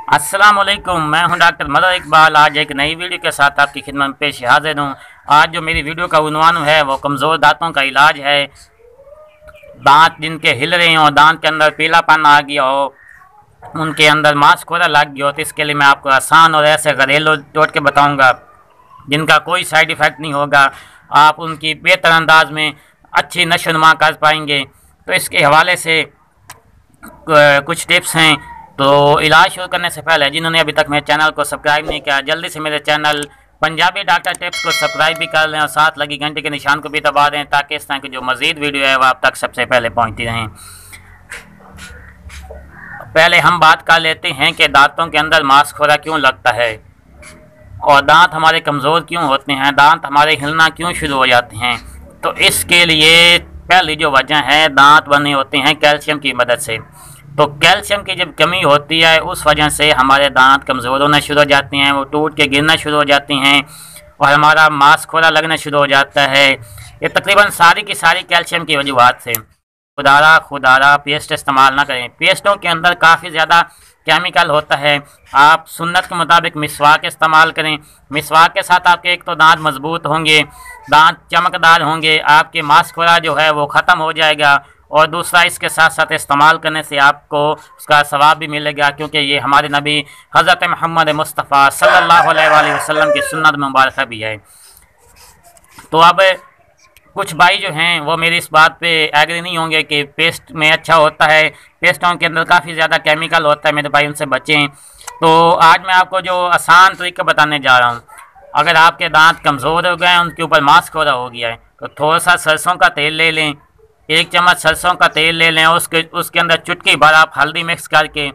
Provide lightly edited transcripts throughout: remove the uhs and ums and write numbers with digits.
अस्सलामुअलैकुम, मैं हूं डॉक्टर मदर इकबाल। आज एक नई वीडियो के साथ आपकी खिदमत में पेश हाजिर हूं। आज जो मेरी वीडियो का उन्वान है वो कमज़ोर दांतों का इलाज है। दांत जिनके हिल रहे हों, दांत के अंदर पीलापन आ गया हो, उनके अंदर मांसखोरा लग गया हो, तो इसके लिए मैं आपको आसान और ऐसे घरेलू टोटके बताऊँगा जिनका कोई साइड इफ़ेक्ट नहीं होगा। आप उनकी बेहतर अंदाज में अच्छी नशोनुमा कर पाएंगे। तो इसके हवाले से कुछ टिप्स हैं। तो इलाज शुरू करने से पहले जिन्होंने अभी तक मेरे चैनल को सब्सक्राइब नहीं किया, जल्दी से मेरे चैनल पंजाबी डॉक्टर टिप्स को सब्सक्राइब भी कर लें और साथ लगी घंटे के निशान को भी दबा दें, ताकि इस तरह की जो मज़ीद वीडियो है वो आप तक सबसे पहले पहुंचती रहें। पहले हम बात कर लेते हैं कि दांतों के अंदर मांसखोरा क्यों लगता है और दांत हमारे कमज़ोर क्यों होते हैं, दांत हमारे हिलना क्यों शुरू हो जाते हैं। तो इसके लिए पहली जो वजह है, दांत बने होते हैं कैल्शियम की मदद से। तो कैल्शियम की जब कमी होती है उस वजह से हमारे दांत कमज़ोर होना शुरू हो जाते हैं, वो टूट के गिरना शुरू हो जाते हैं और हमारा मांसखोरा लगना शुरू हो जाता है। ये तकरीबन सारी की सारी कैल्शियम की वजूहात से। खुदारा पेस्ट इस्तेमाल ना करें। पेस्टों के अंदर काफ़ी ज़्यादा केमिकल होता है। आप सुन्नत के मुताबिक मिसवाक इस्तेमाल करें। मिसवाक के साथ आपके एक तो दांत मजबूत होंगे, दांत चमकदार होंगे, आपके मांसखोरा जो है वो ख़त्म हो जाएगा। और दूसरा, इसके साथ साथ इस्तेमाल करने से आपको उसका सवाब भी मिलेगा, क्योंकि ये हमारे नबी हज़रत मोहम्मद मुस्तफ़ा सल्लल्लाहु अलैहि वसल्लम की सुन्नत मुबारक भी है। तो अब कुछ भाई जो हैं वो मेरी इस बात पे एग्री नहीं होंगे कि पेस्ट में अच्छा होता है, पेस्टों के अंदर काफ़ी ज़्यादा केमिकल होता है। मेरे भाई उनसे बचें। तो आज मैं आपको जो आसान तरीका बताने जा रहा हूँ। अगर आपके दांत कमज़ोर हो गए हैं, उनके ऊपर मांसखोरा हो गया है, तो थोड़ा सा सरसों का तेल ले लें। 1 चम्मच सरसों का तेल ले लें। उसके अंदर चुटकी भर आप हल्दी मिक्स करके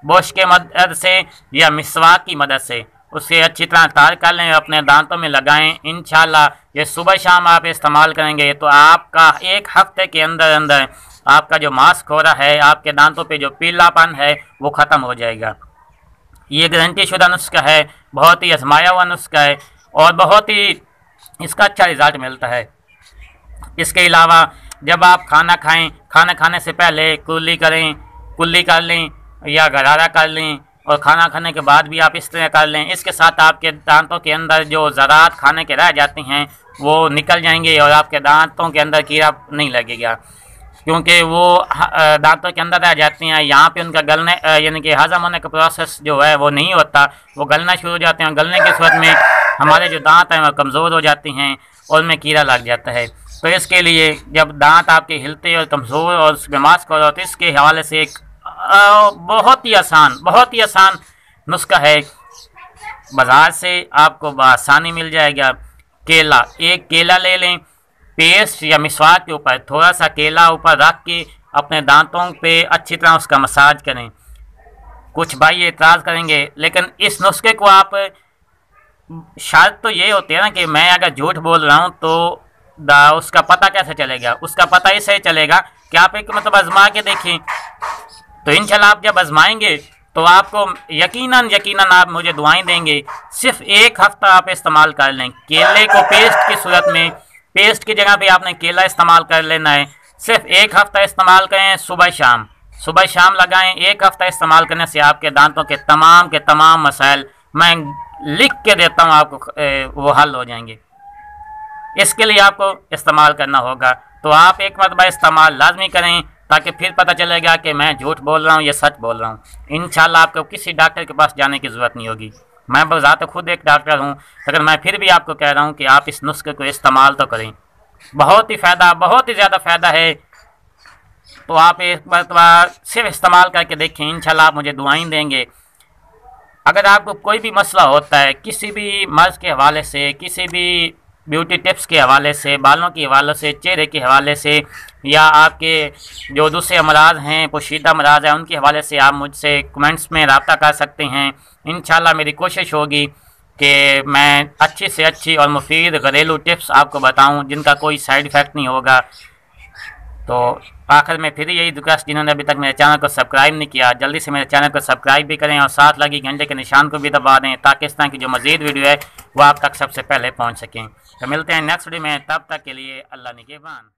ब्रश के मदद से या मिसवाक की मदद से उसे अच्छी तरह तार कर लें, अपने दांतों में लगाएं। इंशाल्लाह ये सुबह शाम आप इस्तेमाल करेंगे तो आपका 1 हफ्ते के अंदर अंदर आपका जो मांसखोरा है, आपके दांतों पे जो पीलापन है वो ख़त्म हो जाएगा। ये गारंटी शुदा नुस्खा है, बहुत ही आजमाया हुआ नुस्खा है और बहुत ही इसका अच्छा रिज़ल्ट मिलता है। इसके अलावा जब आप खाना खाएं, खाना खाने से पहले कुल्ली कर लें या गरारा कर लें, और खाना खाने के बाद भी आप इस तरह कर लें। इसके साथ आपके दांतों के अंदर जो ज़रात खाने के रह जाते हैं वो निकल जाएंगे और आपके दांतों के अंदर कीड़ा नहीं लगेगा, क्योंकि वो दांतों के अंदर रह जाते हैं। यहाँ पे उनका गलने यानी कि हज़म होने का प्रोसेस जो है वो नहीं होता, वो गलना शुरू हो जाते हैं। गलने की सूरत में हमारे जो दांत हैं वो कमज़ोर हो जाते हैं और उनमें कीड़ा लग जाता है। तो इसके लिए जब दांत आपके हिलते और कमज़ोर और उसमें मांसखोरा होता है, इसके हवाले से एक बहुत ही आसान नुस्खा है। बाज़ार से आपको बआसानी मिल जाएगा। केला, 1 केला ले लें, पेस्ट या मिसवाक के ऊपर थोड़ा सा केला ऊपर रख के अपने दांतों पे अच्छी तरह उसका मसाज करें। कुछ भाई एतराज़ करेंगे, लेकिन इस नुस्खे को आप, शर्त तो ये होती है ना कि मैं अगर झूठ बोल रहा हूँ तो उसका पता कैसे चलेगा। उसका पता इससे चलेगा कि आप एक आजमा के देखें। तो इंशाल्लाह आप जब आजमाएंगे तो आपको यकीनन आप मुझे दुआएं देंगे। सिर्फ 1 हफ्ता आप इस्तेमाल कर लें केले को पेस्ट की सूरत में। पेस्ट की जगह पे आपने केला इस्तेमाल कर लेना है। सिर्फ 1 हफ्ता इस्तेमाल करें, सुबह शाम लगाएं। 1 हफ्ता इस्तेमाल करने से आपके दांतों के तमाम मसाइल मैं लिख के देता हूँ आपको, वो हल हो जाएंगे। इसके लिए आपको इस्तेमाल करना होगा। तो आप एक मरतबा इस्तेमाल लाजमी करें, ताकि फिर पता चलेगा कि मैं झूठ बोल रहा हूँ या सच बोल रहा हूँ। इंशाल्लाह आपको किसी डॉक्टर के पास जाने की ज़रूरत नहीं होगी। मैं बज़ात खुद एक डॉक्टर हूँ, लेकिन मैं फिर भी आपको कह रहा हूँ कि आप इस नुस्खे को इस्तेमाल तो करें। बहुत ही ज़्यादा फ़ायदा है। तो आप एक मरतबा सिर्फ इस्तेमाल करके देखें, इंशाल्लाह आप मुझे दुआएं देंगे। अगर आपको कोई भी मसला होता है किसी भी मर्ज़ के हवाले से, किसी भी ब्यूटी टिप्स के हवाले से, बालों के हवाले से, चेहरे के हवाले से, या आपके जो दूसरे अमराज हैं, पोशीदा अमराज हैं, उनके हवाले से आप मुझसे कमेंट्स में रब्ता कर सकते हैं। इंशाल्लाह मेरी कोशिश होगी कि मैं अच्छी से अच्छी और मुफीद घरेलू टिप्स आपको बताऊं जिनका कोई साइड इफ़ेक्ट नहीं होगा। तो आखिर में फिर यही रिक्वेस्ट, जिन्होंने अभी तक मेरे चैनल को सब्सक्राइब नहीं किया, जल्दी से मेरे चैनल को सब्सक्राइब भी करें और साथ लगी घंटे के निशान को भी दबा दें, ताकि इस तरह की जो मज़ीद वीडियो है वो आप तक सबसे पहले पहुंच सकें। तो मिलते हैं नेक्स्ट वीडियो में, तब तक के लिए अल्लाह निगहबान।